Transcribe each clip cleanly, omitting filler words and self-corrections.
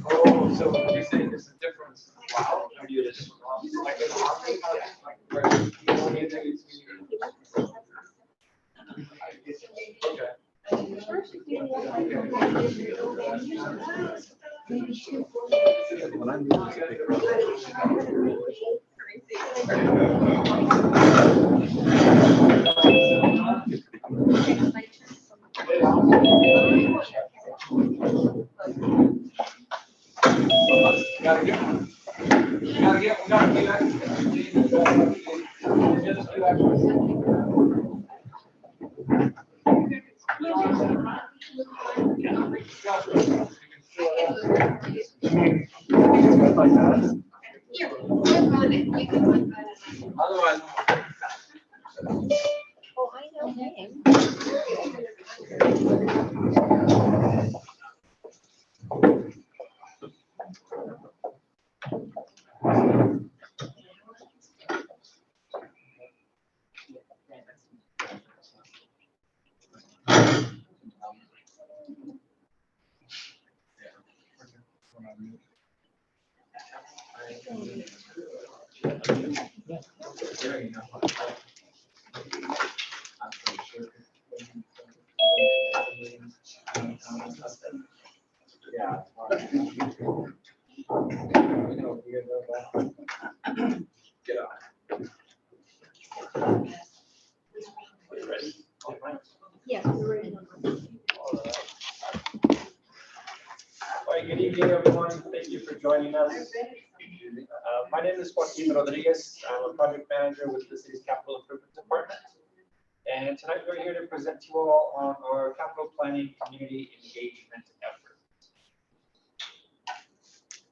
Oh, so you're saying there's a difference? Wow. How do you just like an harmony? Otherwise, Oh, I know him. yeah. Get up. Yes, we're in. All right, good evening, everyone. Thank you for joining us. My name is Joaquin Rodriguez. I'm a project manager with the city's capital improvement department. And tonight we're here to present to you all on our capital planning community engagement effort.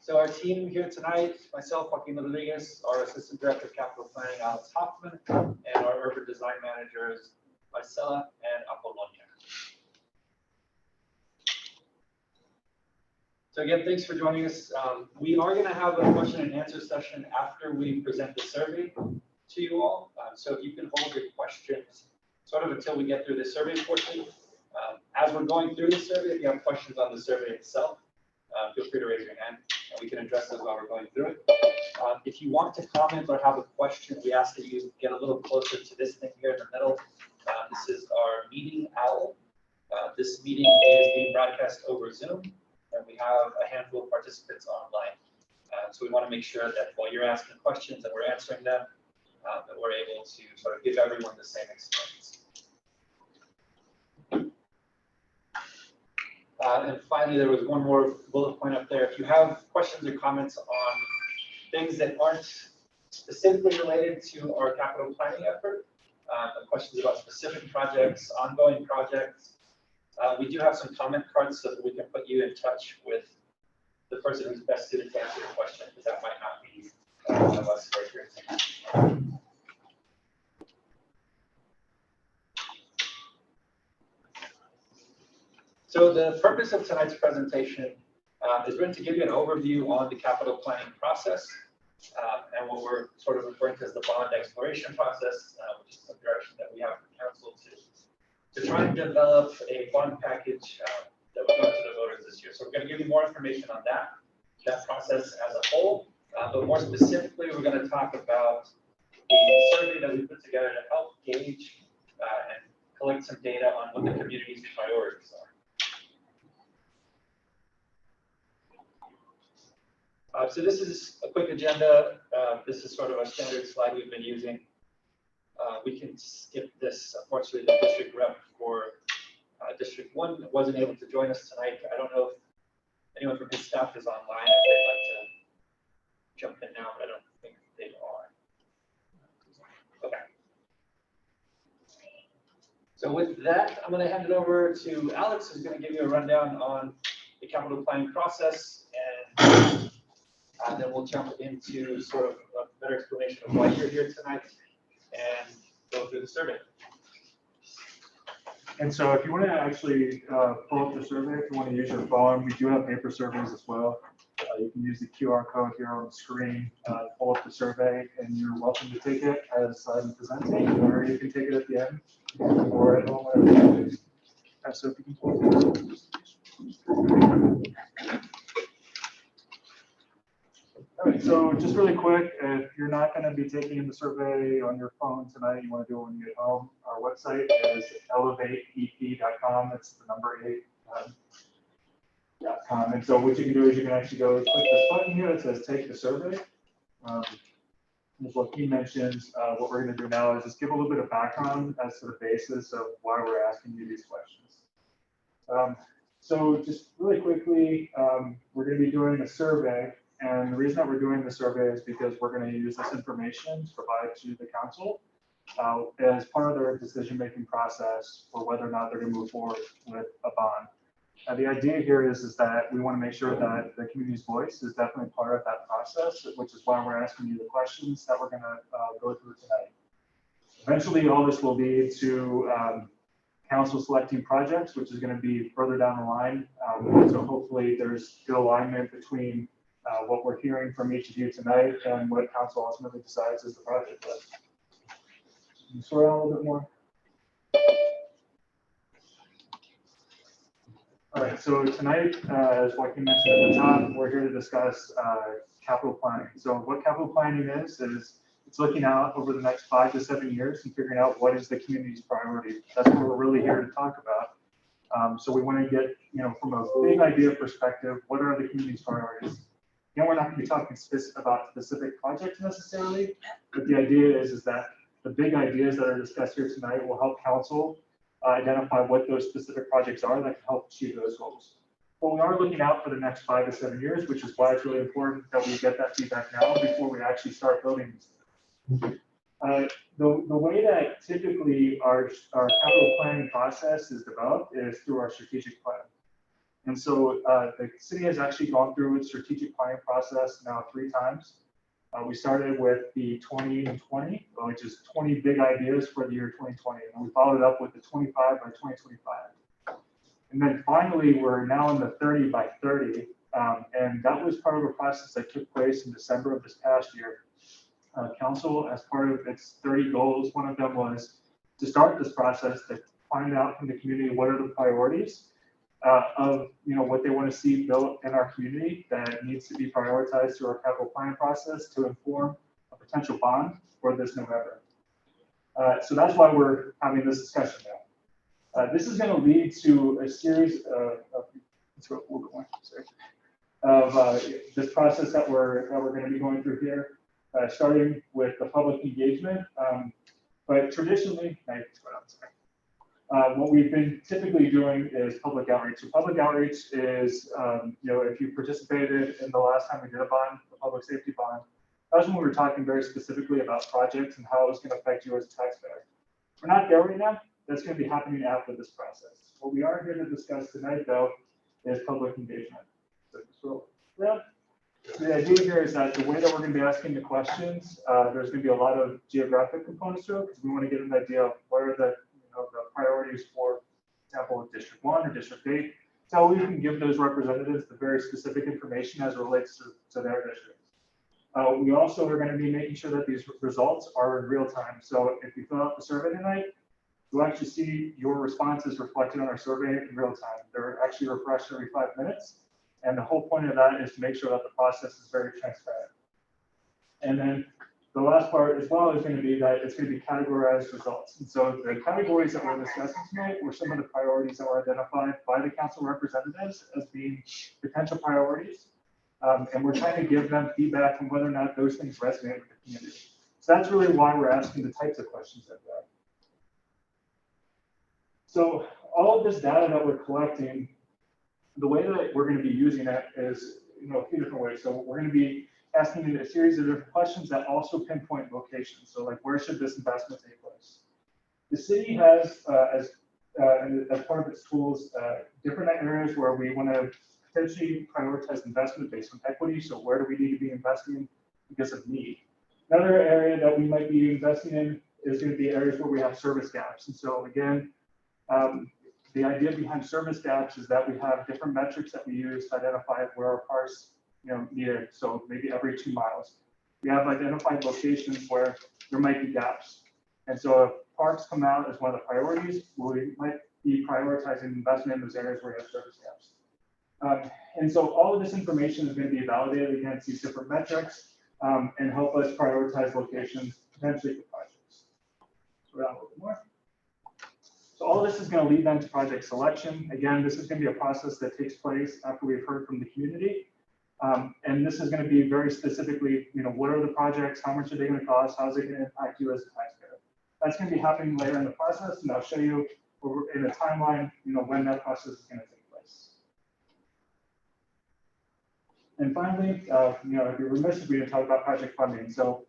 So our team here tonight, myself, Joaquin Rodriguez, our Assistant Director of Capital Planning, Alex Hoffman, and our Urban Design Managers, Marcela and Apollonia. So again, thanks for joining us. We are going to have a question and answer session after we present the survey to you all. So if you can hold your questions sort of until we get through the survey portion. As we're going through the survey, if you have questions on the survey itself, feel free to raise your hand and we can address those while we're going through it. If you want to comment or have a question, we ask that you get a little closer to this thing here in the middle. This is our meeting owl. This meeting is being broadcast over Zoom, and we have a handful of participants online. So we want to make sure that while you're asking questions and we're answering them, that we're able to sort of give everyone the same experience. And finally, there was one more bullet point up there. If you have questions or comments on things that aren't specifically related to our capital planning effort, questions about specific projects, ongoing projects, we do have some comment cards so that we can put you in touch with the person who's best suited to answer your question, because that might not be one of us right here tonight. So the purpose of tonight's presentation is really to give you an overview on the capital planning process and what we're sort of referring to as the bond exploration process, which is the direction that we have for council to try and develop a bond package that will go to the voters this year. So we're going to give you more information on that process as a whole, but more specifically, we're going to talk about the survey that we put together to help gauge and collect some data on what the community's priorities are. So this is a quick agenda. This is sort of a standard slide we've been using. We can skip this. Unfortunately, the district rep for District 1 wasn't able to join us tonight. I don't know if anyone from his staff is online, if they'd like to jump in now, but I don't think they are. Okay. So with that, I'm going to hand it over to Alex, who's going to give you a rundown on the capital planning process, and then we'll jump into sort of a better explanation of why you're here tonight and go through the survey. And so if you want to actually pull up the survey, if you want to use your phone, we do have paper surveys as well. You can use the QR code here on the screen, pull up the survey, and you're welcome to take it as I'm presenting, or you can take it at the end, or at home, whatever you choose. So if you can pull it up. All right, so just really quick, if you're not going to be taking the survey on your phone tonight, you want to do it when you get home, our website is elevateep.com. It's the number 8.com. And so what you can do is you can actually go click this button here that says take the survey. As Joaquin mentions, what we're going to do now is just give a little bit of background as to the basis of why we're asking you these questions. So just really quickly, we're going to be doing a survey. And the reason that we're doing the survey is because we're going to use this information to provide to the council as part of their decision-making process for whether or not they're going to move forward with a bond. The idea here is that we want to make sure that the community's voice is definitely part of that process, which is why we're asking you the questions that we're going to go through tonight. Eventually, all this will lead to council selecting projects, which is going to be further down the line. So hopefully there's good alignment between what we're hearing from each of you tonight and what council ultimately decides is the project list. Can you slow down a little bit more? All right, so tonight, as Joaquin mentioned at the top, we're here to discuss capital planning. So what capital planning is it's looking out over the next 5 to 7 years and figuring out what is the community's priority. That's what we're really here to talk about. So we want to get, from a big idea perspective, what are the community's priorities? Again, we're not going to be talking about specific projects necessarily, but the idea is that the big ideas that are discussed here tonight will help council identify what those specific projects are that can help achieve those goals. But we are looking out for the next 5 to 7 years, which is why it's really important that we get that feedback now before we actually start building these things. The way that typically our capital planning process is developed is through our strategic plan. And so the city has actually gone through its strategic planning process now 3 times. We started with the 2020, which is 20 big ideas for the year 2020. And we followed it up with the 25 by 2025. And then finally, we're now in the 30 by 30. And that was part of a process that took place in December of this past year. Council, as part of its 30 goals, one of them was to start this process to find out from the community what are the priorities of what they want to see built in our community that needs to be prioritized through our capital planning process to inform a potential bond for this November. So that's why we're having this discussion now. This is going to lead to a series of this process that we're going to be going through here, starting with the public engagement. But traditionally, what we've been typically doing is public outreach. So public outreach is, if you participated in the last time we did a bond, the public safety bond, that was when we were talking very specifically about projects and how it was going to affect you as a taxpayer. We're not there right now. That's going to be happening after this process. What we are here to discuss tonight, though, is public engagement. So the idea here is that the way that we're going to be asking the questions, there's going to be a lot of geographic components to it because we want to get an idea of what are the priorities for example, District 1 or District 8. So we can give those representatives the very specific information as it relates to their district. We also are going to be making sure that these results are in real time. So if you fill out the survey tonight, you'll actually see your responses reflected on our survey in real time. They're actually refreshed every 5 minutes. And the whole point of that is to make sure that the process is very transparent. And then the last part as well is going to be that it's going to be categorized results. And so the categories that we're discussing tonight were some of the priorities that were identified by the council representatives as being potential priorities. And we're trying to give them feedback on whether or not those things resonate with the community. So that's really why we're asking the types of questions that we are. So all of this data that we're collecting, the way that we're going to be using it is, a few different ways. So we're going to be asking a series of different questions that also pinpoint locations. So like, where should this investment take place? The city has, as part of its tools, different areas where we want to potentially prioritize investment based on equity. So where do we need to be investing because of need? Another area that we might be investing in is going to be areas where we have service gaps. And so again, the idea behind service gaps is that we have different metrics that we use to identify where our parks needed, so maybe every 2 miles. We have identified locations where there might be gaps. And so if parks come out as one of the priorities, we might be prioritizing investment in those areas where we have service gaps. And so all of this information is going to be validated against these different metrics and help us prioritize locations potentially for projects. So a little bit more. So all of this is going to lead then to project selection. Again, this is going to be a process that takes place after we've heard from the community. And this is going to be very specifically, what are the projects, how much are they going to cost, how's it going to impact you as a taxpayer? That's going to be happening later in the process, and I'll show you in a timeline, when that process is going to take place. And finally, I'd be remiss if we didn't talk about project funding. So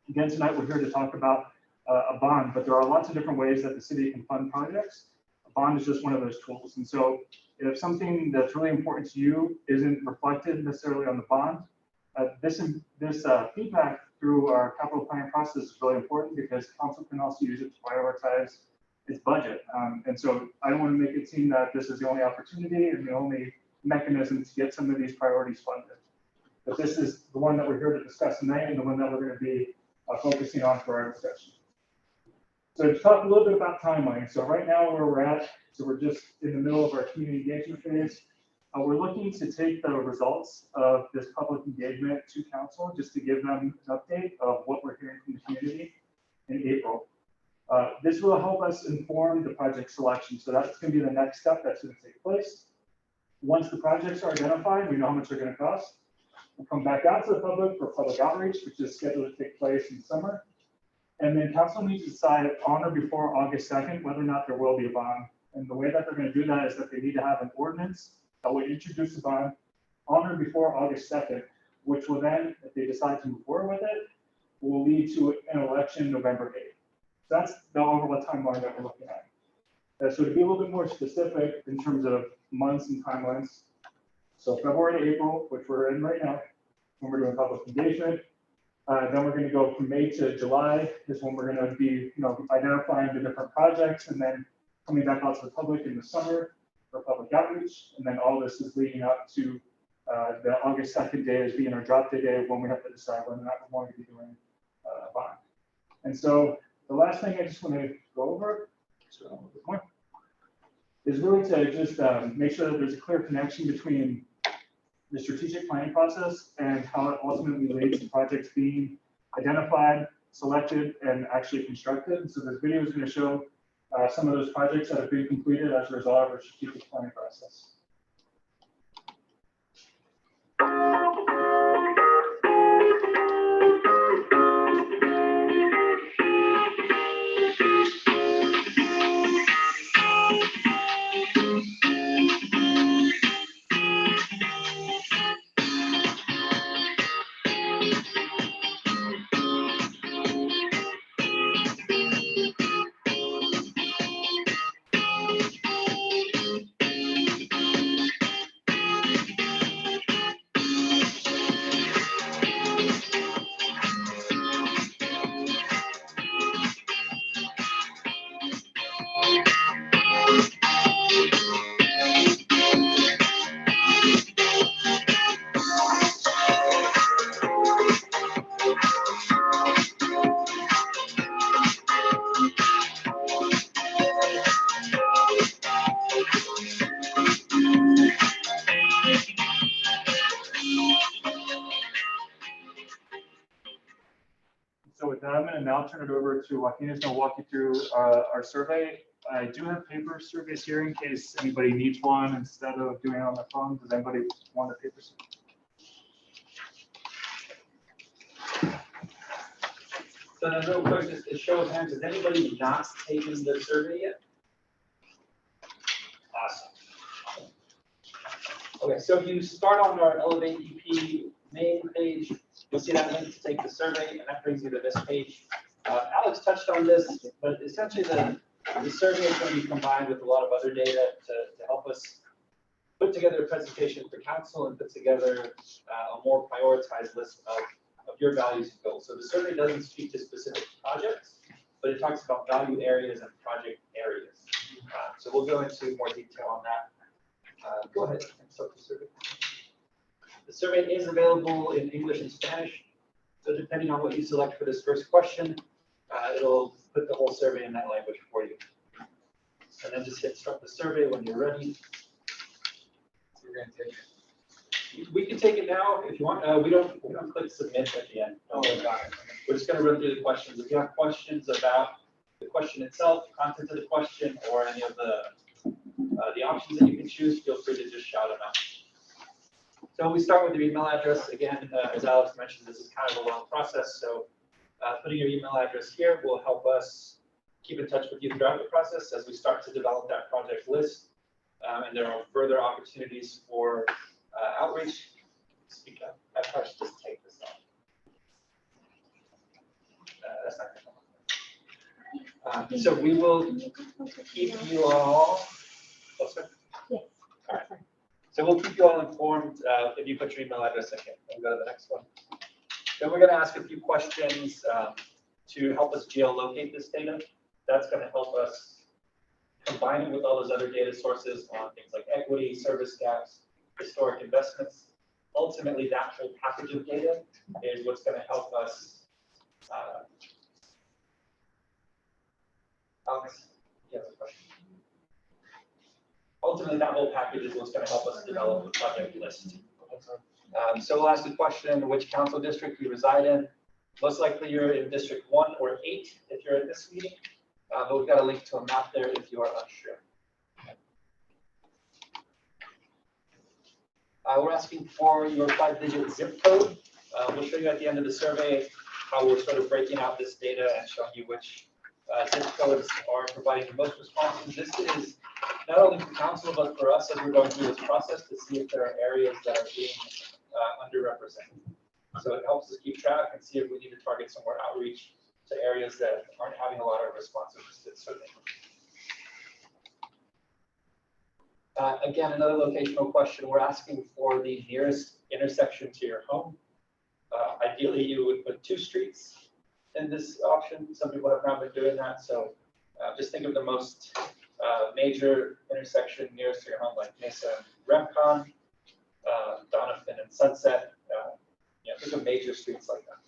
again, tonight we're here to talk about a bond, but there are lots of different ways that the city can fund projects. A bond is just one of those tools. And so if something that's really important to you isn't reflected necessarily on the bond, this feedback through our capital planning process is really important because council can also use it to prioritize its budget. And so I don't want to make it seem that this is the only opportunity and the only mechanism to get some of these priorities funded. But this is the one that we're here to discuss tonight and the one that we're going to be focusing on for our discussion. So to talk a little bit about timeline. So right now where we're at, so we're just in the middle of our community engagement phase. We're looking to take the results of this public engagement to council just to give them an update of what we're hearing from the community in April. This will help us inform the project selection. So that's going to be the next step that's going to take place. Once the projects are identified, we know how much they're going to cost. We'll come back out to the public for public outreach, which is scheduled to take place in summer. And then council needs to decide on or before August 2nd whether or not there will be a bond. And the way that they're going to do that is that they need to have an ordinance that will introduce the bond on or before August 2nd, which will then, if they decide to move forward with it, will lead to an election November 8th. So that's the overall timeline that we're looking at. So to be a little bit more specific in terms of months and timelines, so February to April, which we're in right now, when we're doing public engagement. Then we're going to go from May to July is when we're going to be, identifying the different projects and then coming back out to the public in the summer for public outreach. And then all this is leading up to the August 2nd day as being our drop dead day when we have to decide whether or not we're going to be doing a bond. And so the last thing I just want to go over is really to just make sure that there's a clear connection between the strategic planning process and how it ultimately leads to projects being identified, selected, and actually constructed. And so this video is going to show some of those projects that have been completed as a result of our strategic planning process. So with that, I'm going to now turn it over to Joaquin, who's going to walk you through our survey. I do have paper surveys here in case anybody needs one instead of doing it on their phone. Does anybody want a paper survey? So then real quick, just a show of hands, has anybody not taken the survey yet? Awesome. Okay, so if you start on our Elevate EP main page, you'll see that link to take the survey, and that brings you to this page. Alex touched on this, but essentially the survey is going to be combined with a lot of other data to help us put together a presentation for council and put together a more prioritized list of your values and goals. So the survey doesn't speak to specific projects, but it talks about value areas and project areas. So we'll go into more detail on that. Go ahead and start the survey. The survey is available in English and Spanish. So depending on what you select for this first question, it'll put the whole survey in that language for you. And then just hit start the survey when you're ready. So we're gonna take it. We can take it now if you want. We don't click submit at the end. Don't worry about it. We're just gonna run through the questions. If you have questions about the question itself, content of the question, or any of the options that you can choose, feel free to just shout them out. So we start with your email address. Again, as Alex mentioned, this is kind of a long process. So putting your email address here will help us keep in touch with you throughout the process as we start to develop that project list. And there are further opportunities for outreach. Speak up. I probably should just take this off. That's not going to so we will keep you all. Closer? Yes. All right. So we'll keep you all informed if you put your email address in here. We'll go to the next one. Then we're going to ask a few questions to help us geolocate this data. That's going to help us combine it with all those other data sources on things like equity, service gaps, historic investments. Ultimately, that whole package of data is what's going to help us. Alex, you have a question? Ultimately, that whole package is what's going to help us develop the project list. So we'll ask the question, which council district you reside in. Most likely you're in District 1 or 8 if you're at this meeting, but we've got a link to a map there if you are unsure. We're asking for your 5-digit zip code. We'll show you at the end of the survey how we're sort of breaking out this data and showing you which zip codes are providing the most responses. This is not only for council, but for us as we're going through this process to see if there are areas that are being underrepresented. So it helps us keep track and see if we need to target some more outreach to areas that aren't having a lot of responsiveness to this survey. Again, another locational question. We're asking for the nearest intersection to your home. Ideally, you would put 2 streets in this option. Some people have not been doing that. So just think of the most major intersection nearest to your home, like Mesa and Remcon, Donovan and Sunset. Think of major streets like that.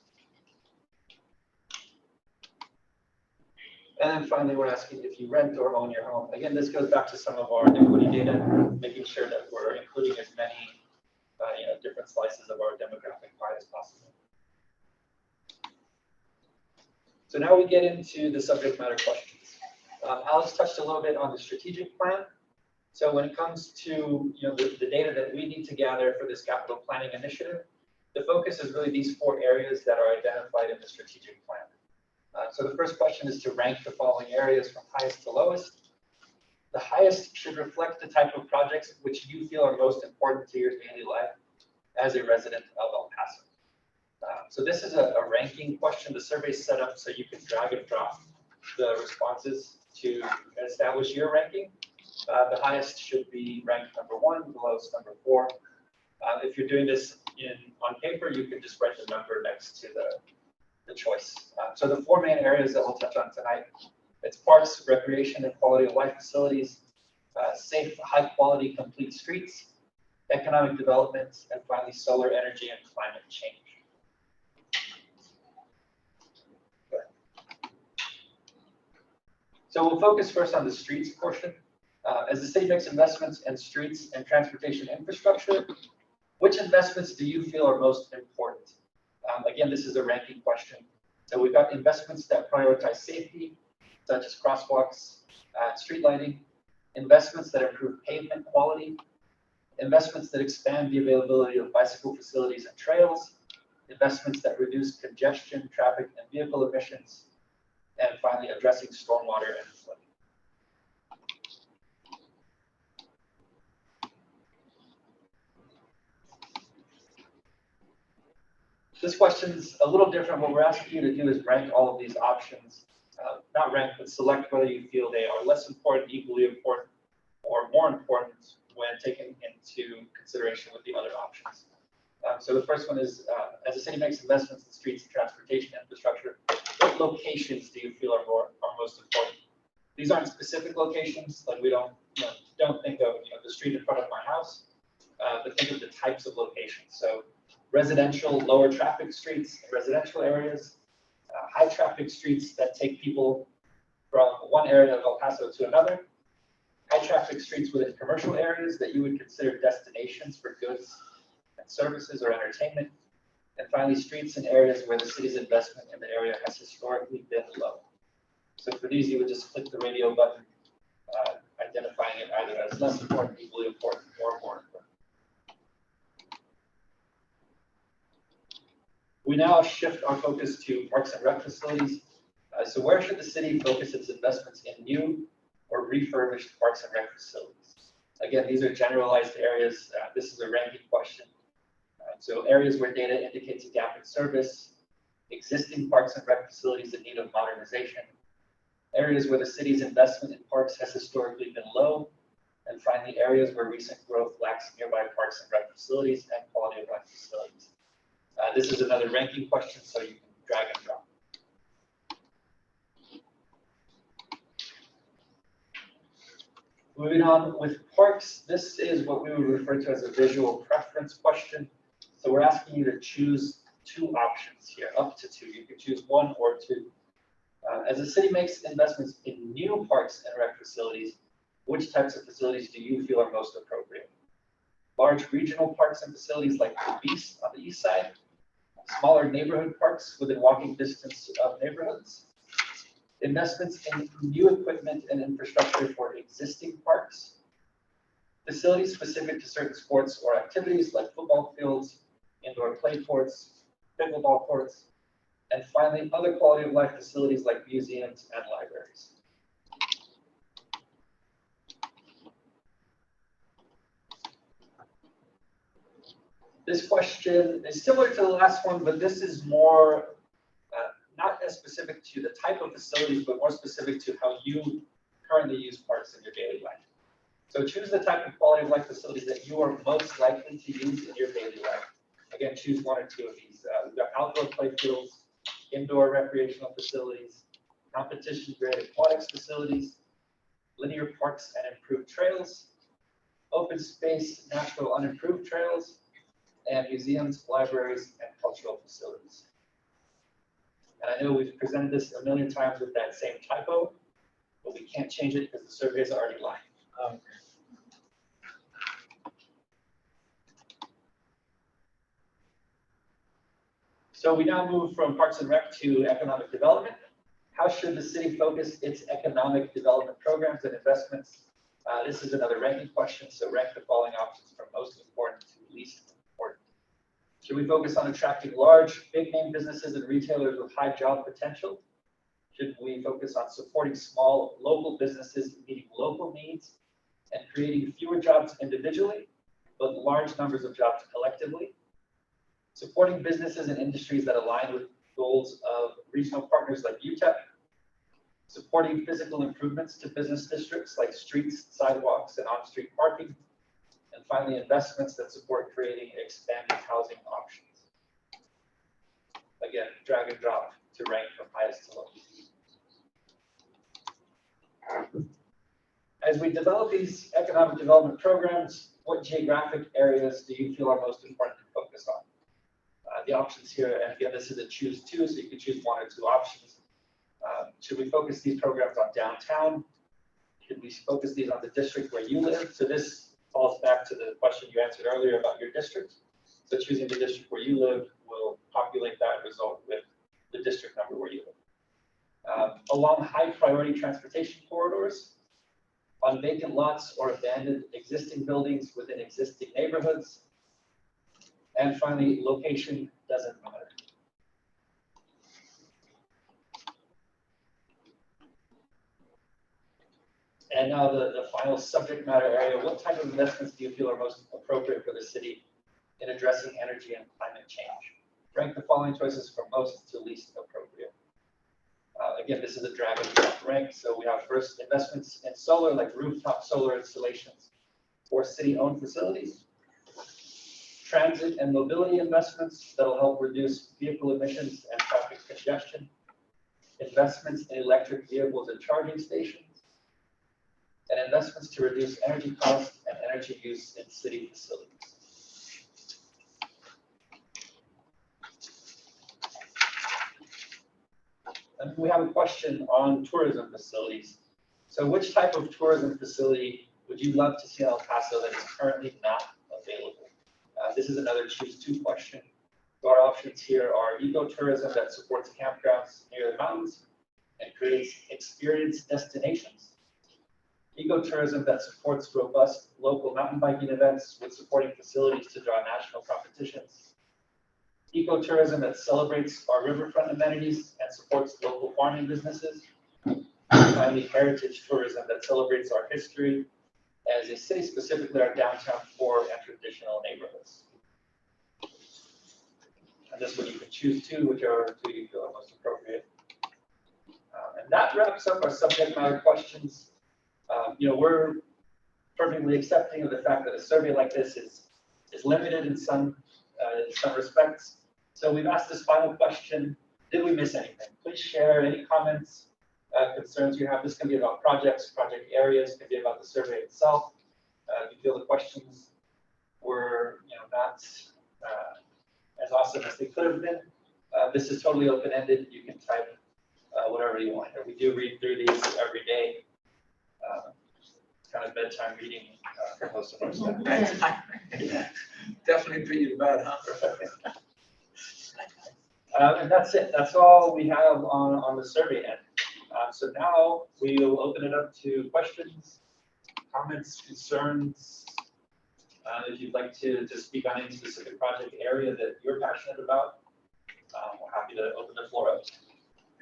And then finally, we're asking if you rent or own your home. Again, this goes back to some of our equity data, making sure that we're including as many different slices of our demographic pie as possible. So now we get into the subject matter questions. Alex touched a little bit on the strategic plan. So when it comes to the data that we need to gather for this capital planning initiative, the focus is really these 4 areas that are identified in the strategic plan. So the first question is to rank the following areas from highest to lowest. The highest should reflect the type of projects which you feel are most important to your daily life as a resident of El Paso. So this is a ranking question. The survey is set up so you can drag and drop the responses to establish your ranking. The highest should be ranked number 1, the lowest number 4. If you're doing this on paper, you can just write the number next to the choice. So the 4 main areas that we'll touch on tonight, it's parks, recreation and quality of life facilities, safe, high quality, complete streets, economic development, and finally solar energy and climate change. So we'll focus first on the streets portion. As the city makes investments in streets and transportation infrastructure, which investments do you feel are most important? Again, this is a ranking question. So we've got investments that prioritize safety, such as crosswalks, street lighting, investments that improve pavement quality, investments that expand the availability of bicycle facilities and trails, investments that reduce congestion, traffic, and vehicle emissions, and finally addressing stormwater and flooding. This question's a little different. What we're asking you to do is rank all of these options. Not rank, but select whether you feel they are less important, equally important, or more important when taken into consideration with the other options. So the first one is, as the city makes investments in streets and transportation infrastructure, what locations do you feel are most important? These aren't specific locations. Like we don't think of the street in front of my house. but think of the types of locations. So residential, lower traffic streets, in residential areas, high traffic streets that take people from one area of El Paso to another, high traffic streets within commercial areas that you would consider destinations for goods and services or entertainment, and finally streets and areas where the city's investment in the area has historically been low. So for these, you would just click the radio button, identifying it either as less important, equally important, or more important. We now shift our focus to parks and rec facilities. So where should the city focus its investments in new or refurbished parks and rec facilities? Again, these are generalized areas. This is a ranking question. So areas where data indicates a gap in service, existing parks and rec facilities in need of modernization, areas where the city's investment in parks has historically been low, and finally areas where recent growth lacks nearby parks and rec facilities and quality of life facilities. This is another ranking question, so you can drag and drop. Moving on with parks, this is what we would refer to as a visual preference question. So we're asking you to choose two options here, up to two. You can choose one or two. As the city makes investments in new parks and rec facilities, which types of facilities do you feel are most appropriate? Large regional parks and facilities like the Beast on the east side, smaller neighborhood parks within walking distance of neighborhoods, investments in new equipment and infrastructure for existing parks, facilities specific to certain sports or activities like football fields, indoor play courts, pickleball courts, and finally, other quality of life facilities like museums and libraries. This question is similar to the last one, but this is more not as specific to the type of facilities, but more specific to how you currently use parks in your daily life. So choose the type of quality of life facilities that you are most likely to use in your daily life. Again, choose one or two of these. We've got outdoor play fields, indoor recreational facilities, competition-grade aquatics facilities, linear parks and improved trails, open space, natural unimproved trails, and museums, libraries, and cultural facilities. And I know we've presented this a million times with that same typo, but we can't change it because the survey is already live. So we now move from Parks and Rec to economic development. How should the city focus its economic development programs and investments? This is another ranking question, so rank the following options from most important to least important. Should we focus on attracting large, big-name businesses and retailers with high job potential? Should we focus on supporting small, local businesses meeting local needs and creating fewer jobs individually, but large numbers of jobs collectively? Supporting businesses and industries that align with goals of regional partners like UTEP, supporting physical improvements to business districts like streets, sidewalks, and on-street parking, and finally, investments that support creating expanded housing options. Again, drag and drop to rank from highest to lowest. As we develop these economic development programs, what geographic areas do you feel are most important to focus on? The options here, and again, this is a choose two, so you can choose one or two options. Should we focus these programs on downtown? Should we focus these on the district where you live? So this falls back to the question you answered earlier about your district. So choosing the district where you live will populate that result with the district number where you live. Along high priority transportation corridors, on vacant lots or abandoned existing buildings within existing neighborhoods. And finally, location doesn't matter. And now the final subject matter area, what type of investments do you feel are most appropriate for the city in addressing energy and climate change? Rank the following choices from most to least appropriate. Again, this is a drag and drop rank. So we have first investments in solar, like rooftop solar installations for city-owned facilities. Transit and mobility investments that will help reduce vehicle emissions and traffic congestion. Investments in electric vehicles and charging stations. And investments to reduce energy costs and energy use in city facilities. And we have a question on tourism facilities. So which type of tourism facility would you love to see in El Paso that is currently not available? This is another choose two question. So our options here are ecotourism that supports campgrounds near the mountains and creates experience destinations. Ecotourism that supports robust local mountain biking events with supporting facilities to draw national competitions. Ecotourism that celebrates our riverfront amenities and supports local farming businesses. And finally, heritage tourism that celebrates our history, as they say specifically our downtown core and traditional neighborhoods. And this one you can choose two, whichever two you feel are most appropriate. And that wraps up our subject matter questions. We're perfectly accepting of the fact that a survey like this is limited in some respects. So we've asked this final question: did we miss anything? Please share any comments, concerns you have. This can be about projects, project areas, can be about the survey itself. If you feel the questions were not as awesome as they could have been, this is totally open-ended. You can type whatever you want. We do read through these every day. Kind of bedtime reading for most of our staff. Definitely put you to bed, huh? And that's it. That's all we have on the survey end. So now we will open it up to questions, comments, concerns. If you'd like to speak on any specific project area that you're passionate about, we're happy to open the floor up.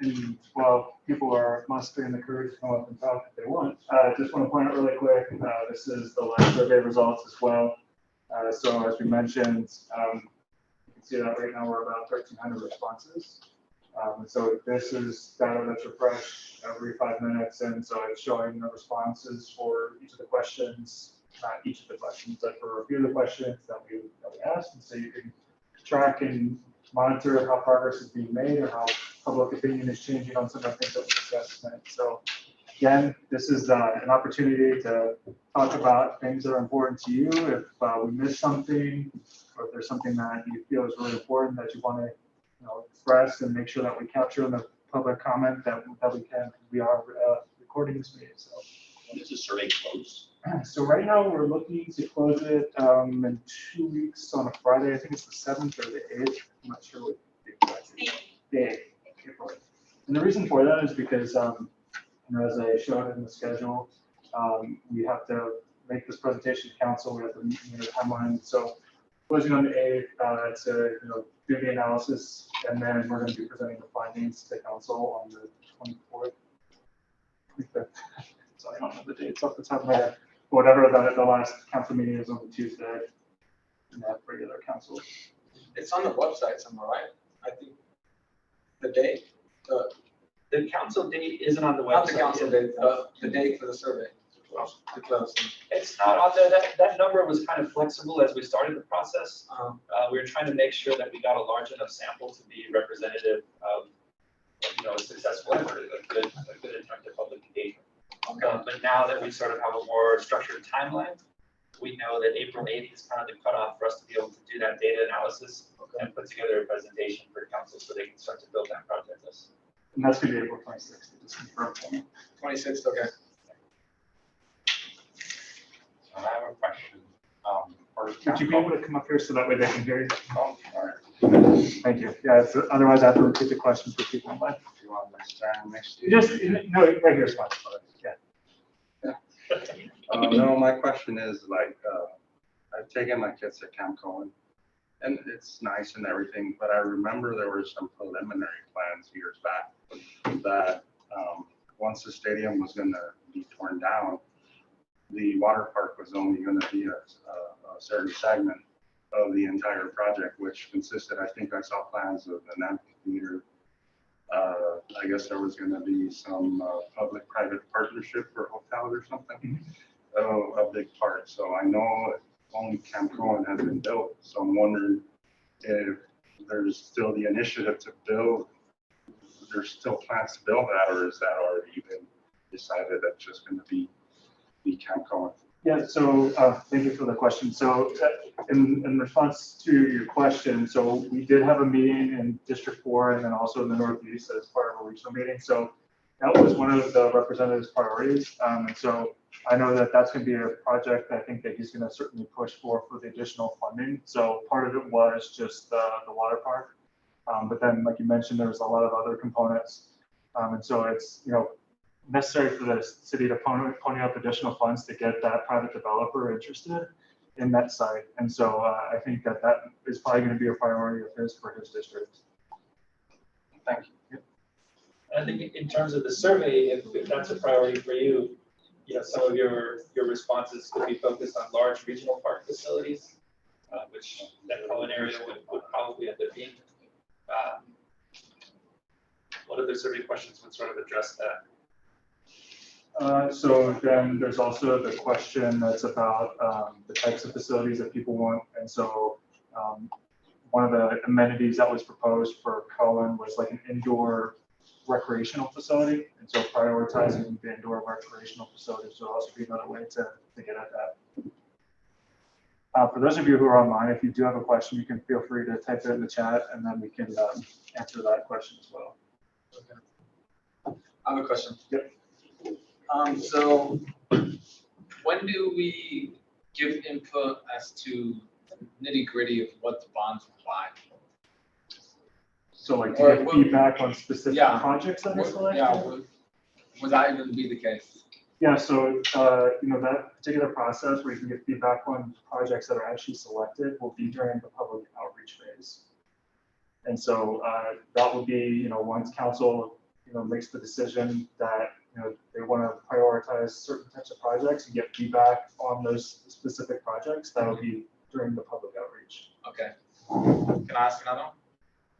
And while people are mustering the courage to come up and talk if they want, I just want to point out really quick, this is the live survey results as well. So as we mentioned, you can see that right now we're about 1,300 responses. And so this is data that's refreshed every 5 minutes, and so it's showing the responses for each of the questions, not each of the questions, but for a few of the questions that we asked. And so you can track and monitor how progress is being made or how public opinion is changing on some of the things that we discussed tonight. So again, this is an opportunity to talk about things that are important to you. If we missed something, or if there's something that you feel is really important that you want to express and make sure that we capture in the public comment that we can. We are recording this meeting. So when does the survey close? So right now we're looking to close it in 2 weeks on a Friday. I think it's the 7th or the 8th. I'm not sure what the exact day. And the reason for that is because, as I showed in the schedule, we have to make this presentation to council. We have to meet the timeline. So closing on the 8th to do the analysis, and then we're going to be presenting the findings to council on the 24th. So I don't know the dates off the top of my head. Whatever the last council meeting is on the Tuesday, and that regular council. It's on the website somewhere, right? I think the date, The council date isn't on the website. not the council date, the date for the survey. To close. It's not on there. That number was kind of flexible as we started the process. We were trying to make sure that we got a large enough sample to be representative of a successful effort, a good attempt at public engagement. Okay. But now that we sort of have a more structured timeline, we know that April 8th is kind of the cutoff for us to be able to do that data analysis and put together a presentation for council so they can start to build that project list. And that's going to be April 26th. Just confirm for me. 26th, okay. I have a question. Would you be able to come up here so that way they can hear you? Oh, all right. Thank you. Yeah, otherwise I have to repeat the questions for people online. Do you understand next year? Just, no, right here is fine. Yeah. No, my question is I've taken my kids to Camp Cohen, and it's nice and everything, but I remember there were some preliminary plans years back that once the stadium was going to be torn down, the water park was only going to be a certain segment of the entire project, which consisted, I think I saw plans of an amphitheater. I guess there was going to be some public-private partnership or hotels or something, a big part. So I know only Camp Cohen has been built. So I'm wondering if there's still the initiative to build, there's still plans to build that, or is that already been decided that's just going to be Camp Cohen? Yeah, so thank you for the question. So in response to your question, so we did have a meeting in District 4 and then also in the Northeast as part of a regional meeting. So that was one of the representative's priorities. And so I know that that's going to be a project I think that he's going to certainly push for the additional funding. So part of it was just the water park. But then, like you mentioned, there was a lot of other components. And so it's, necessary for the city to pony up additional funds to get that private developer interested in that site. And so I think that is probably going to be a priority of his for his district. Thank you. I think in terms of the survey, if that's a priority for you, some of your responses could be focused on large regional park facilities, which that Cohen area would probably end up being. What other survey questions would sort of address that? So then there's also the question that's about the types of facilities that people want. And so one of the amenities that was proposed for Cohen was like an indoor recreational facility. And so prioritizing the indoor recreational facilities would also be another way to get at that. For those of you who are online, if you do have a question, you can feel free to type it in the chat and then we can answer that question as well. Okay. I have a question. Yep. So when do we give input as to the nitty gritty of what the bonds imply? So like to Or get would- feedback on specific Yeah. projects that are selected? Yeah, would that even be the case? Yeah, so, that particular process where you can get feedback on projects that are actually selected will be during the public outreach phase. And so that will be, once council, makes the decision that, they want to prioritize certain types of projects and get feedback on those specific projects, that'll be during the public outreach. Okay. Can I ask another one?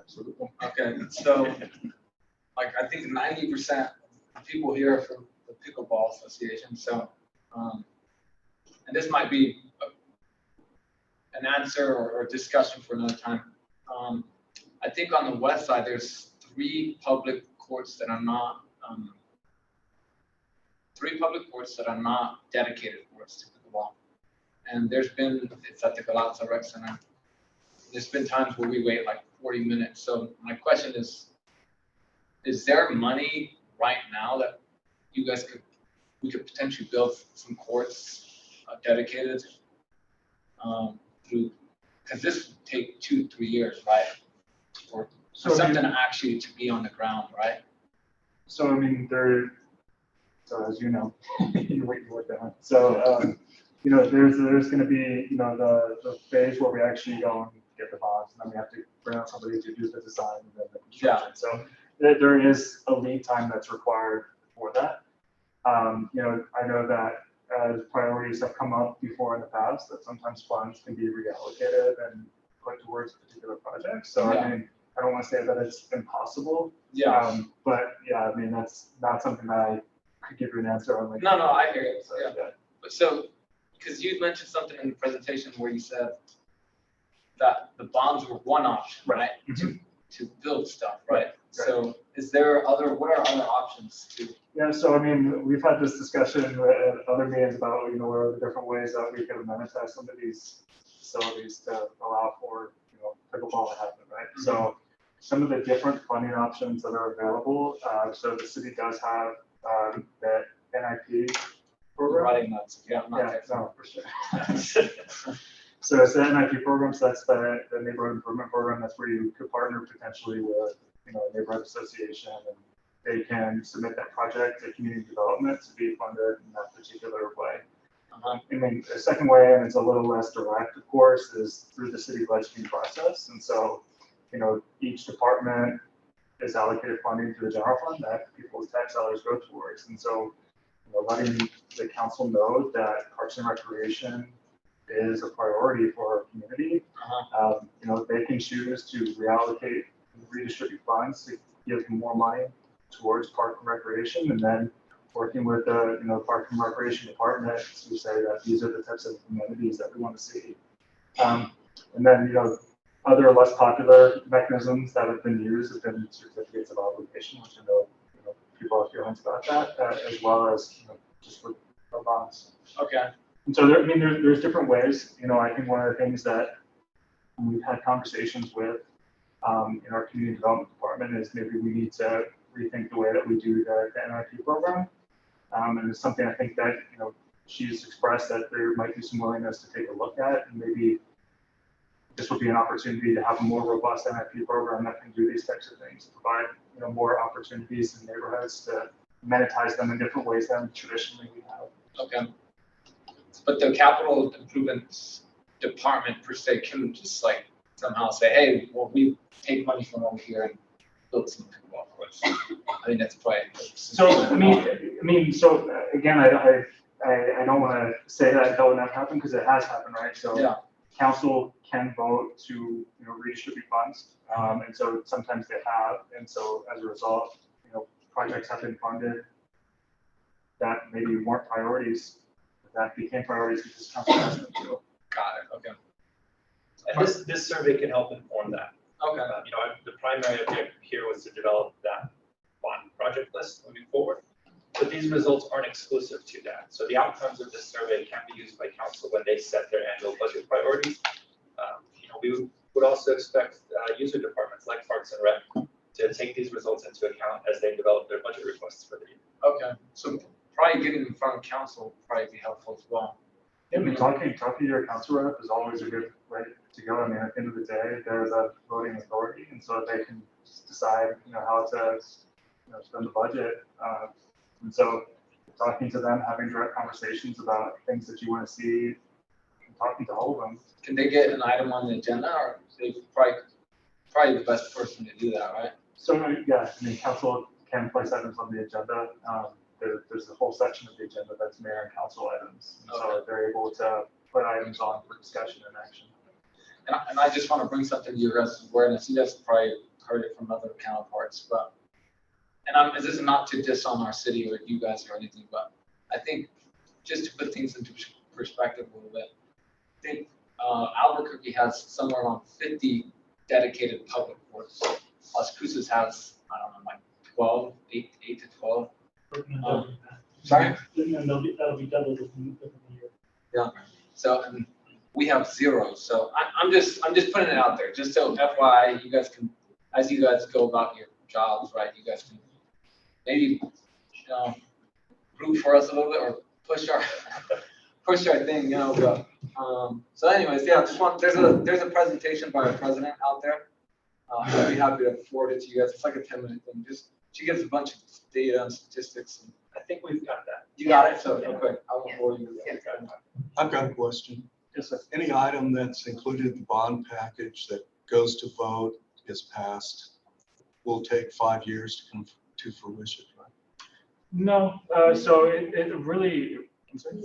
Absolutely. Okay, so like I think 90% of people here are from the Pickleball Association. So, and this might be an answer or discussion for another time. I think on the west side, there's 3 public courts that are not dedicated courts to pickleball. And it's at the Galazza Rec Center. There's been times where we wait like 40 minutes. So my question is there money right now that we could potentially build some courts dedicated because this would take 2-3 years, right? For something actually to be on the ground, right? So, I mean, so as you know, you work down. So, there's going to be, the phase where we actually go and get the bonds, and then we have to bring out somebody to do the design and then the construction. Yeah. So there is a lead time that's required for that. I know that as priorities have come up before in the past, that sometimes funds can be reallocated and put towards particular projects. So, Yeah. I mean, I don't want to say that it's impossible. Yeah. But yeah, I mean, that's not something that I could give you an answer on. Like, No, I hear you. So, Yeah. But so, because you mentioned something in the presentation where you said that the bonds were one option, right? Mhm. To build stuff, right? So what are other options to? Yeah, so I mean, we've had this discussion at other meetings about, what are the different ways that we can amenitize some of these facilities to allow for, pickleball to happen, right? Mm-hmm. So some of the different funding options that are available, so the city does have the NIP program. Writing notes. Yeah, I'm not Yeah, texting. no, for sure. So it's the NIP program, so that's the neighborhood improvement program. That's where you could partner potentially with, a neighborhood association, and they can submit that project to community development to be funded in that particular way. Uh-huh. And then the second way, and it's a little less direct, of course, is through the city budgeting process. And so, each department is allocated funding to the general fund that people's tax dollars go towards. And so, letting the council know that Parks and Recreation is a priority for our community. Uh-huh. They can choose to reallocate, redistribute funds to give more money towards Park and Recreation, and then working with the Park and Recreation department to say that these are the types of amenities that we want to see. And then, other less popular mechanisms that have been used have been certificates of obligation, which I know, people have feelings about that, as well as just with bonds. Okay. And so there's different ways. I think one of the things that we've had conversations with in our community development department is maybe we need to rethink the way that we do the NIP program. And it's something I think that, she's expressed that there might be some willingness to take a look at, and maybe this would be an opportunity to have a more robust NIP program that can do these types of things, provide, more opportunities in neighborhoods to monetize them in different ways than traditionally we have. Okay. But the capital improvements department per se couldn't just like somehow say, hey, well, we take money from over here and build some pickleball courts. I mean, that's probably. So, again, I don't want to say that that would not happen because it has happened, right? So Yeah. Council can vote to, redistribute funds. And so sometimes they have, and so as a result, projects have been funded that maybe weren't priorities, that became priorities because council asked them to. Got it, okay. And this survey can help inform that. Okay. The primary objective here was to develop that bond project list moving forward. But these results aren't exclusive to that. So the outcomes of this survey can be used by council when they set their annual budget priorities. We would also expect user departments like Parks and Rec to take these results into account as they develop their budget requests for the year. Okay, so probably getting in front of council would probably be helpful as well. I mean, talking to your council rep is always a good way to go. I mean, at the end of the day, they're the voting authority, and so they can decide, how to, spend the budget. And so talking to them, having direct conversations about things that you want to see, and talking to all of them. Can they get an item on the agenda, or they probably the best person to do that, right? So, yeah, I mean, council can place items on the agenda. There's a whole section of the agenda that's mayor and council items. And so they're able to put items on for discussion and action. And I just want to bring something to your guys' awareness. You guys probably heard it from other counterparts, but, and this is not to diss on our city or you guys or anything, but I think just to put things into perspective a little bit, I think Albuquerque has somewhere around 50 dedicated public courts. Las Cruces has, I don't know, like 12, 8 to 12. Sorry? That'll be doubled within the year. Yeah. So and we have 0. So I'm just putting it out there, just so FYI, you guys can, as you guys go about your jobs, right? You guys can maybe root for us a little bit or push our thing, But so, anyways, yeah, there's a presentation by our president out there. I'd be happy to forward it to you guys. It's like a 10-minute thing. She gives a bunch of data and statistics. And I think we've got that. you got it? So, okay, I'll forward you that. I've got a question. Yes, sir. Any item that's included in the bond package that goes to vote is passed will take 5 years to come to fruition, right? No, so it really, I'm sorry?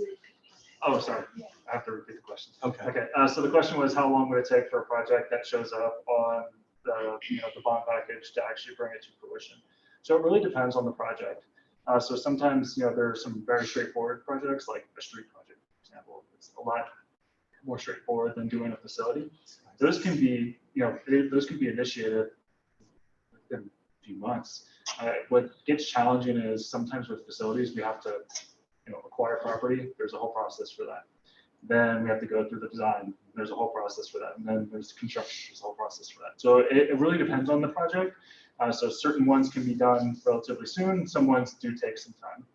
Oh, sorry, I have to repeat the question. Okay. So the question was, how long would it take for a project that shows up on the bond package to actually bring it to fruition? So it really depends on the project. So sometimes, there are some very straightforward projects, like a street project, for example. It's a lot more straightforward than doing a facility. Those can be, initiated within a few months. What gets challenging is sometimes with facilities, we have to, acquire property. There's a whole process for that. Then we have to go through the design. There's a whole process for that. And then there's construction. There's a whole process for that. So it really depends on the project. So certain ones can be done relatively soon. Some ones do take some time.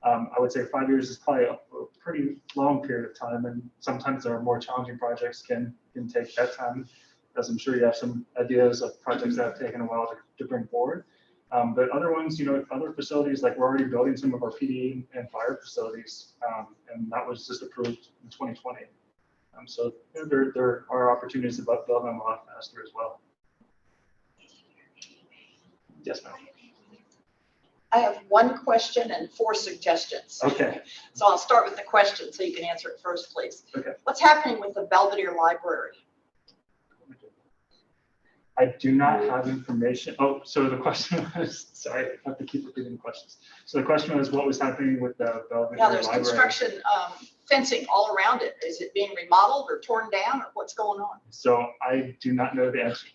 I would say 5 years is probably a pretty long period of time. And sometimes there are more challenging projects can take that time, as I'm sure you have some ideas of projects that have taken a while to bring forward. But other ones, other facilities, like we're already building some of our PD and fire facilities, and that was just approved in 2020. So there are opportunities to build them a lot faster as well. Yes, ma'am. I have one question and 4 suggestions. Okay. So I'll start with the question so you can answer it first, please. Okay. What's happening with the Belvedere Library? I do not have information. Oh, so the question was, sorry, I have to keep repeating the questions. So the question was, what was happening with the Belvedere Now there's Library? construction fencing all around it. Is it being remodeled or torn down, or what's going on? So I do not know the answer.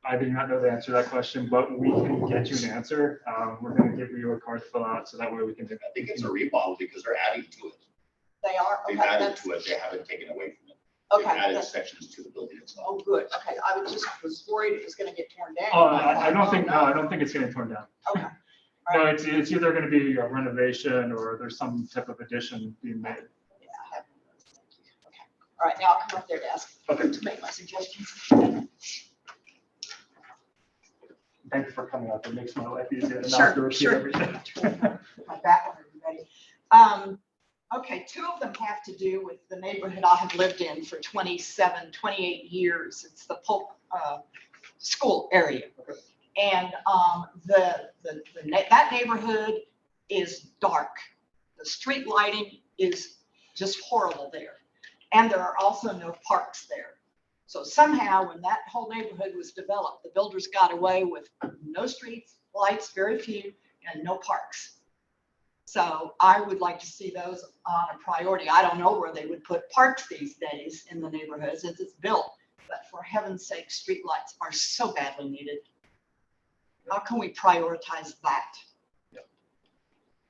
I do not know the answer to that question, but we can get you an answer. We're going to give you a card to fill out so that way we can. I think it's a remodel because they're adding to it. They are? They've Okay, added that's- to it. They haven't taken away from it. Okay, Added that's- sections to the building itself. oh, good, okay, I was worried it was gonna get torn down. Oh, thought, I don't think, oh, no, I don't think it's getting torn down. Okay. No, it's either gonna be a renovation or there's some type of addition being made. Yeah, I have one of those. Thank you. Okay. All right, now I'll come up there to ask, Okay. to make my suggestions. Thank you for coming up. It makes my life easier to not Sure, have to repeat sure. everything. Put my back on everybody. Okay, two of them have to do with the neighborhood I have lived in for 27, 28 years. It's the Polk school area. And that neighborhood is dark. The street lighting is just horrible there. And there are also no parks there. So somehow when that whole neighborhood was developed, the builders got away with no streets, lights, very few, and no parks. So I would like to see those on a priority. I don't know where they would put parks these days in the neighborhood since it's built, but for heaven's sake, streetlights are so badly needed. How can we prioritize that?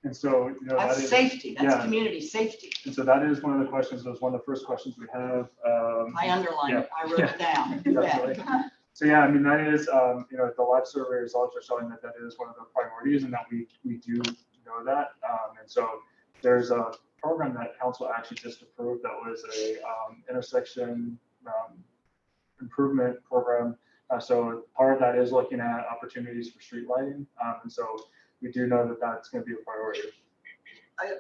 And so, you know, that That's is, safety, that's yeah. community safety. and so that is one of the questions, that was one of the first questions we have. I underlined it, I wrote it down. You bet. Definitely. So yeah, I mean, that is, you know, the live survey results are showing that that is one of the priorities and that we do know that. And so there's a program that council actually just approved that was a intersection improvement program. So part of that is looking at opportunities for street lighting. And so we do know that that's going to be a priority.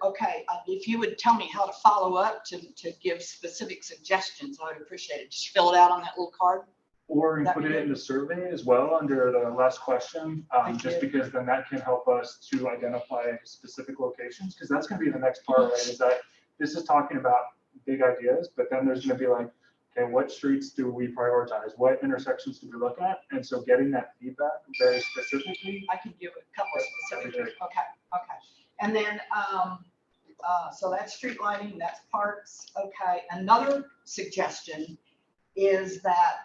Okay, if you would tell me how to follow up to give specific suggestions, I would appreciate it. Just fill it out on that little card. Or That'd include be it in the survey as well under the last question, Thank just you. because then that can help us to identify specific locations, because that's going to be the next part, right? Is that this is talking about big ideas, but then there's going to be like, okay, what streets do we prioritize? What intersections do we look at? And so getting that feedback very specifically. I can give a couple of That'd be specific. Okay, okay. And then, so that's street lighting, that's parks. Okay, another suggestion is that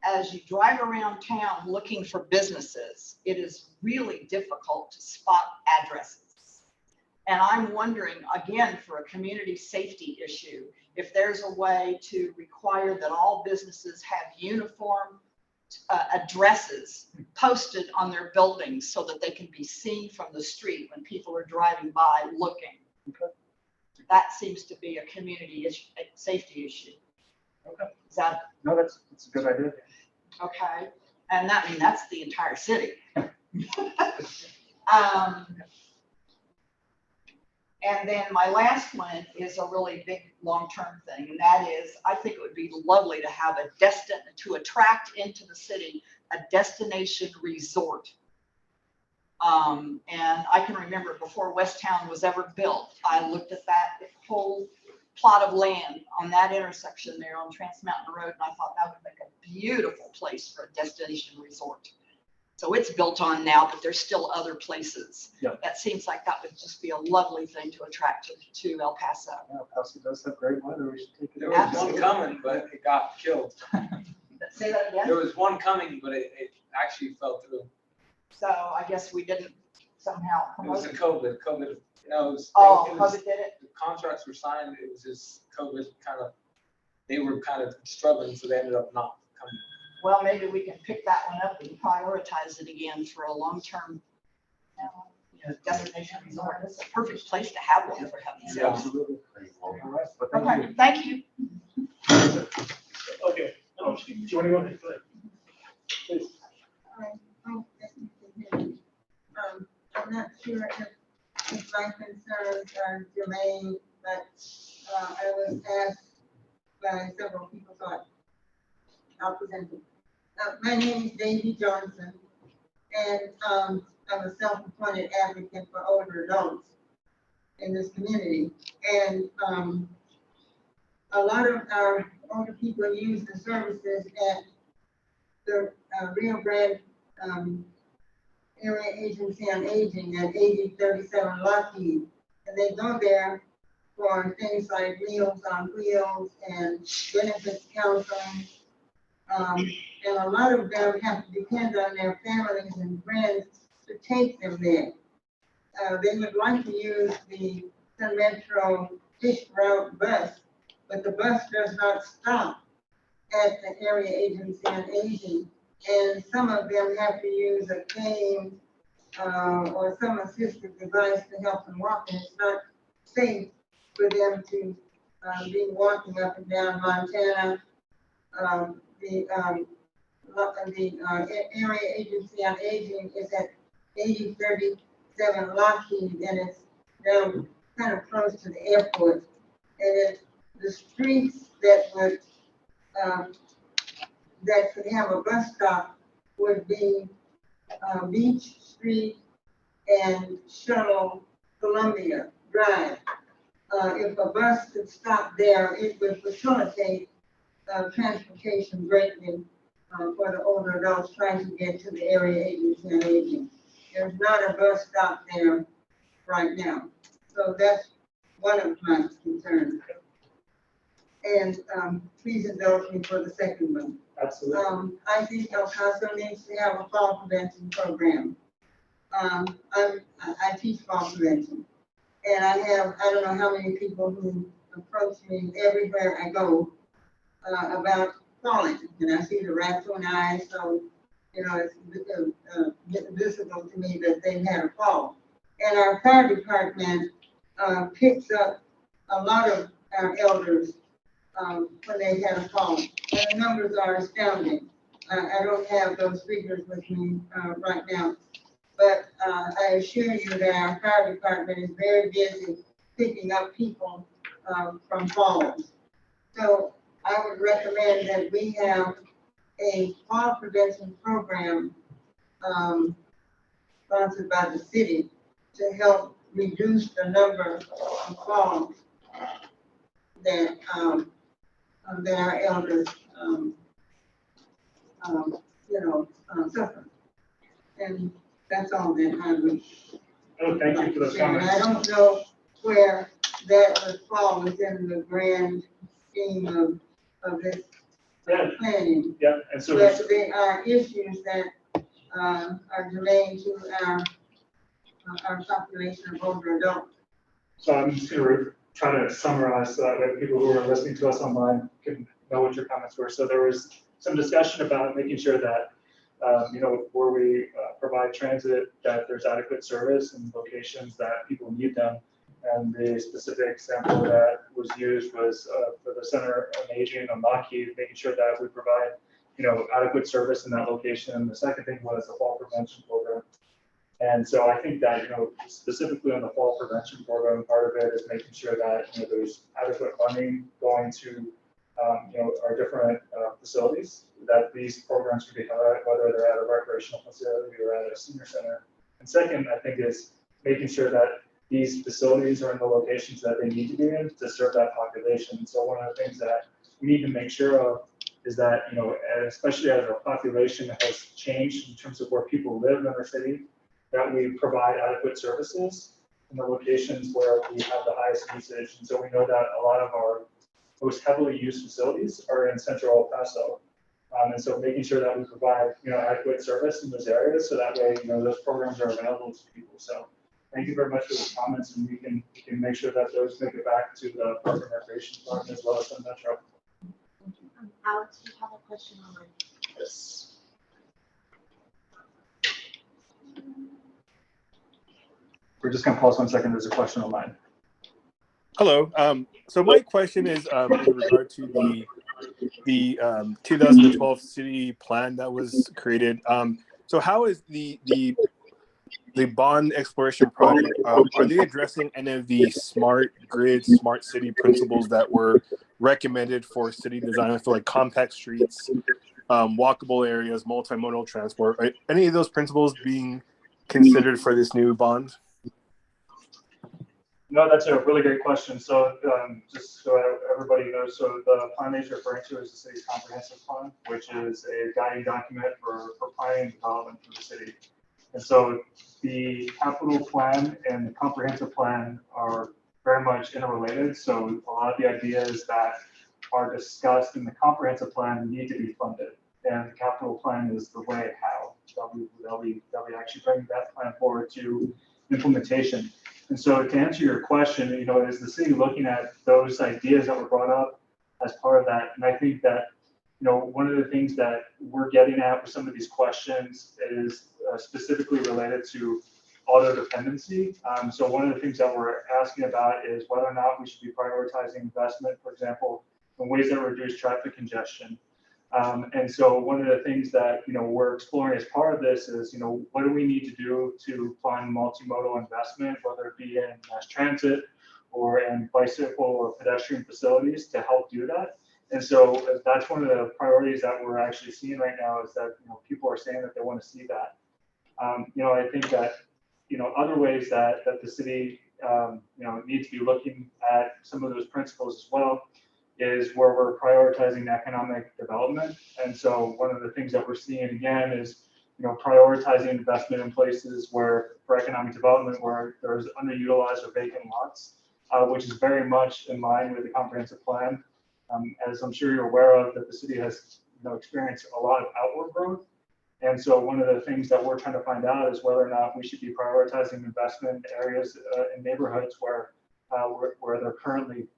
as you drive around town looking for businesses, it is really difficult to spot addresses. And I'm wondering, again, for a community safety issue, if there's a way to require that all businesses have uniform addresses posted on their buildings so that they can be seen from the street when people are driving by looking. Okay. That seems to be a community issue, a safety issue. Okay. Is that No, that's a good idea. okay? And that, I mean, that's the entire city. And then my last one is a really big long-term thing, and that is, I think it would be lovely to have to attract into the city a destination resort. And I can remember before Westtown was ever built, I looked at that whole plot of land on that intersection there on Trans Mountain Road, and I thought that would make a beautiful place for a destination resort. So it's built on now, but there's still other places. Yeah. That seems like that would just be a lovely thing to attract to El Paso. Yeah, Paso does have great weather. We should take it. There was one coming, but it got killed. Say that again? There was one coming, but it actually fell through. So I guess we didn't somehow It was promote a it. COVID, you know, Oh, it was, COVID did it? the contracts were signed, it was just COVID they were kind of struggling, so they ended up not coming. Well, maybe we can pick that one up and prioritize it again for a long-term, destination resort. It's a perfect place to have one for heaven's sake. Yeah. Absolutely. All right, well, thank Okay, thank you. Okay. you. Do you want to go ahead? Go ahead. Please. I'm not sure if my concerns are germane, but I was asked by several people, so I'll present it. My name is Davy Johnson, and I'm a self-appointed advocate for older adults in this community. And a lot of our older people use the services at the Rio Grande Area Agency on Aging at 8037 Lockheed. And they go there for things like Meals on Wheels and benefits counseling. And a lot of them have to depend on their families and friends to take them there. They would like to use the Metro Fish Route bus, but the bus does not stop at the area agency on aging. And some of them have to use a cane or some assistive device to help them walk, and it's not safe for them to be walking up and down Montana. The area agency on aging is at 8037 Lockheed, and it's down kind of close to the airport. And the streets that would that could have a bus stop would be Beach Street and Shuttle Columbia Drive. If a bus could stop there, it would facilitate transportation greatly for the older adults trying to get to the area agency on aging. There's not a bus stop there right now. So that's one of my concerns. And please indulge me for the second one. Absolutely. I think El Paso needs to have a fall prevention program. I teach fall prevention. And I don't know how many people who approach me everywhere I go about falling. And I see the raccoon eyes, so, it's visible to me that they've had a fall. And our fire department picks up a lot of our elders when they had a fall. And the numbers are astounding. I don't have those figures with me right now. But I assure you that our fire department is very busy picking up people from falls. So I would recommend that we have a fall prevention program sponsored by the city to help reduce the number of falls that our elders suffer. And that's all that I would. Oh, thank you for those comments. I don't know where that would fall within the grand scheme of this planning. Yeah, and so. But there are issues that are germane to our population of older adults. So I'm just going to try to summarize so that way people who are listening to us online can know what your comments were. So there was some discussion about making sure that, where we provide transit, that there's adequate service in locations that people need them. And the specific example that was used was for the Center on Aging on Lockheed, making sure that we provide, adequate service in that location. The second thing was the fall prevention program. And so I think that, specifically on the fall prevention program, part of it is making sure that, there's adequate funding going to, our different facilities, that these programs can be held at, whether they're at a recreational facility or at a senior center. And second, I think, is making sure that these facilities are in the locations that they need to be in to serve that population. So one of the things that we need to make sure of is that, especially as our population has changed in terms of where people live in our city, that we provide adequate services in the locations where we have the highest usage. And so we know that a lot of our most heavily used facilities are in central El Paso. And so making sure that we provide, adequate service in those areas, so that way, those programs are available to people. So thank you very much for the comments, and we can make sure that those make it back to the Park and Recreation Department as well as the Metro. Alex, you have a question online. Yes. We're just going to pause 1 second. There's a question online. Hello. So my question is in regard to the 2012 city plan that was created. So how is the bond exploration project, are they addressing any of the smart grid, smart city principles that were recommended for city design, for like compact streets, walkable areas, multimodal transport? Are any of those principles being considered for this new bond? No, that's a really great question. So just so everybody knows, so the plan that you're referring to is the city's comprehensive plan, which is a guiding document for planning and development for the city. And so the capital plan and the comprehensive plan are very much interrelated. So a lot of the ideas that are discussed in the comprehensive plan need to be funded. And the capital plan is the way how they'll be actually bringing that plan forward to implementation. And so to answer your question, is the city looking at those ideas that were brought up as part of that? And I think that, one of the things that we're getting at with some of these questions is specifically related to auto dependency. So one of the things that we're asking about is whether or not we should be prioritizing investment, for example, in ways that reduce traffic congestion. And so one of the things that, we're exploring as part of this is, what do we need to do to fund multimodal investment, whether it be in mass transit or in bicycle or pedestrian facilities to help do that. And so that's one of the priorities that we're actually seeing right now is that, people are saying that they want to see that. I think that, other ways that the city, needs to be looking at some of those principles as well is where we're prioritizing economic development. And so one of the things that we're seeing again is, prioritizing investment in places where for economic development where there's underutilized or vacant lots, which is very much in line with the comprehensive plan. As I'm sure you're aware of, that the city has experienced a lot of outward growth. And so one of the things that we're trying to find out is whether or not we should be prioritizing investment in areas in neighborhoods where there are currently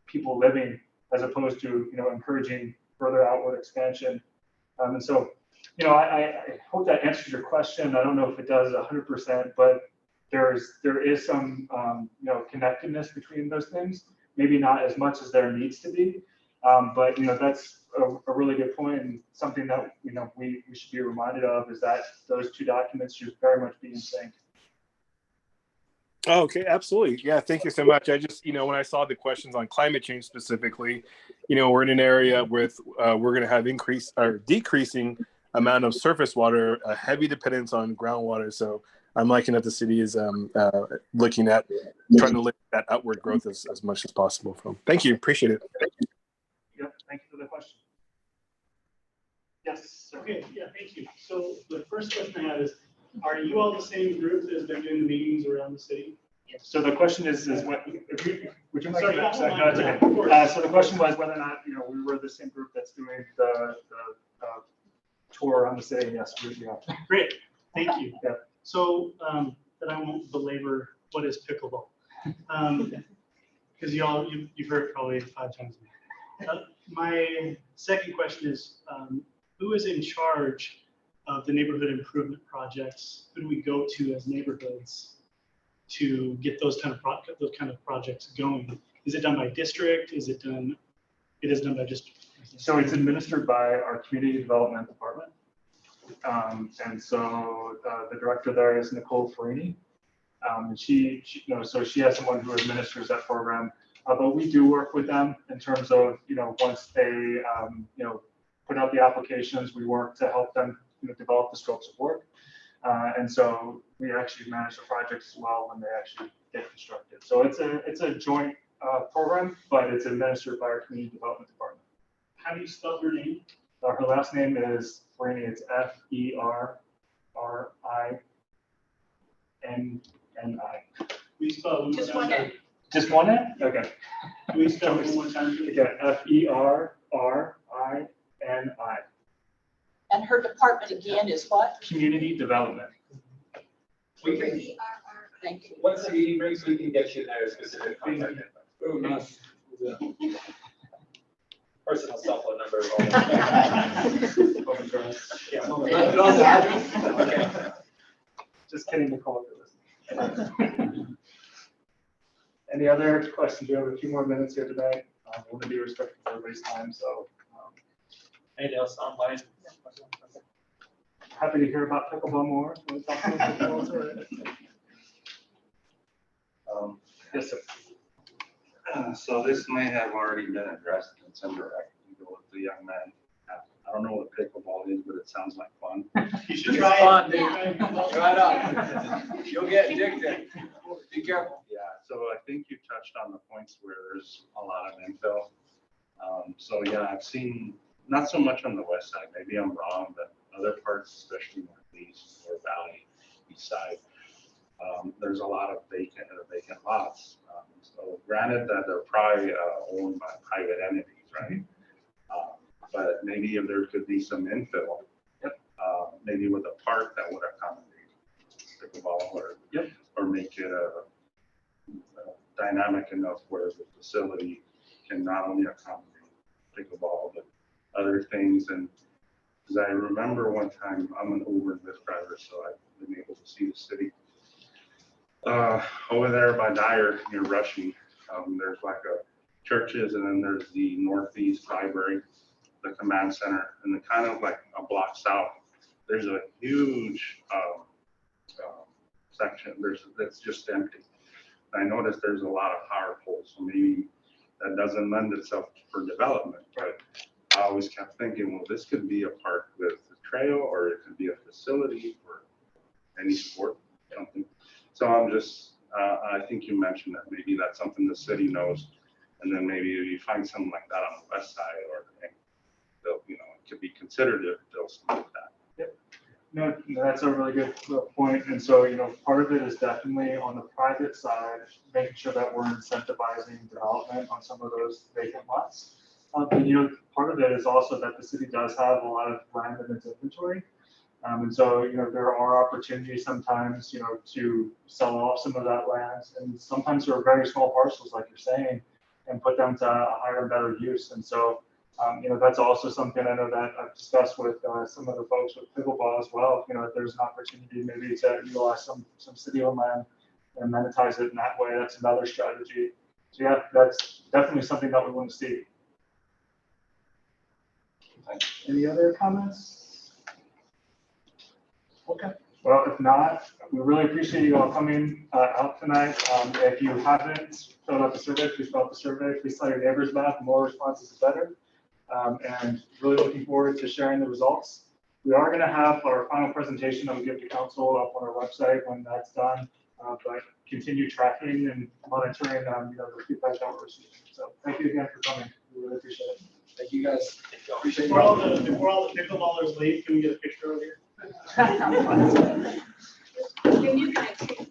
people living, as opposed to encouraging further outward expansion. And so I hope that answers your question. I don't know if it does 100%, but there is some connectedness between those things. Maybe not as much as there needs to be, but that's a really good point, and something that we should be reminded of is that those two documents should very much be in sync. Oh, okay, absolutely. Yeah, thank you so much. I just, when I saw the questions on climate change specifically, we're in an area with we're going to have decreasing amount of surface water, a heavy dependence on groundwater. So I'm liking that the city is looking at trying to limit that outward growth as much as possible. Thank you, appreciate it. Yep, thank you for the question. Yes. Sir. Okay, yeah, thank you. So the first question I have is, are you all the same group that has been doing the meetings around the city? So the question is what, would you mind? Sorry, no, it's okay. yeah, of course. So the question was whether or not, we were the same group that's doing the tour around the city. Yes, we are. Great, thank you. Yeah. So that I won't belabor what is pickleball. Because you've heard it probably 5 times now. My second question is, who is in charge of the neighborhood improvement projects? Who do we go to as neighborhoods to get those kind of projects going? Is it done by district? It is done by district. So it's administered by our community development department. And so the director there is Nicole Farini. And she has someone who administers that program. But we do work with them in terms of, once they, put out the applications, we work to help them develop the scopes of work. And so we actually manage the projects as well when they actually get constructed. So it's a joint program, but it's administered by our community development department. How do you spell her name? Her last name is Farini. It's Ferrini. We spell Just one name. Just one name? Okay. We spell it one more time. Again, Ferrini. And her department again is what? Community development. We can, Thank you. once he brings, we can get you their specific contact info. Oh, nice. Personal cell phone number. Okay. Just kidding, Nicole. Any other questions? We have a few more minutes here today. I want to be respectful of everybody's time, so. Anything else online? Happy to hear about pickleball more. Want to talk about pickleball? Yes, sir. So this may have already been addressed in some direction with the young man. I don't know what pickleball is, but it sounds like fun. You should It's try fun, it. dude. Try it out. You'll get addicted. Be careful. Yeah, so I think you touched on the points where there's a lot of infill. So yeah, I've seen, not so much on the west side, maybe I'm wrong, but other parts, especially northeast or valley, east side, there's a lot of vacant lots. So granted that they're probably owned by private entities, right? But maybe if there could be some infill, maybe with a park that would accommodate pickleball or make it dynamic enough where the facility can not only accommodate pickleball, but other things. And because I remember one time, I'm an Uber and Lyft driver, so I've been able to see the city. Over there by Dyer near Rushing, there's like a churches, and then there's the Northeast Library, the command center, and then kind of like a block south, there's a huge section that's just empty. I noticed there's a lot of power poles, so maybe that doesn't lend itself for development, but I always kept thinking, well, this could be a park with a trail, or it could be a facility for any sport, something. So I'm just, I think you mentioned that maybe that's something the city knows, and then maybe if you find something like that on the west side, or they'll, you know, it could be considered if they'll support that. No, that's a really good point. And so, you know, part of it is definitely on the private side, making sure that we're incentivizing development on some of those vacant lots. But, you know, part of it is also that the city does have a lot of land in its inventory. And so, you know, there are opportunities sometimes, you know, to sell off some of that land. And sometimes there are very small parcels, like you're saying, and put them to a higher and better use. And so, you know, that's also something I know that I've discussed with some of the folks with pickleball as well. You know, if there's an opportunity maybe to utilize some city-owned land and monetize it in that way, that's another strategy. So yeah, that's definitely something that we want to see. Any other comments? Okay. Well, if not, we really appreciate you all coming out tonight. If you haven't filled out the survey, please fill out the survey. Please tell your neighbors about it. The more responses, the better. And really looking forward to sharing the results. We are going to have our final presentation that we give to council up on our website when that's done. But continue tracking and monitoring, you know, the feedback that we're receiving. So thank you again for coming. We really appreciate it. Thank you guys. Appreciate Before all the pickleballers leave, can we get a picture over here? Can you guys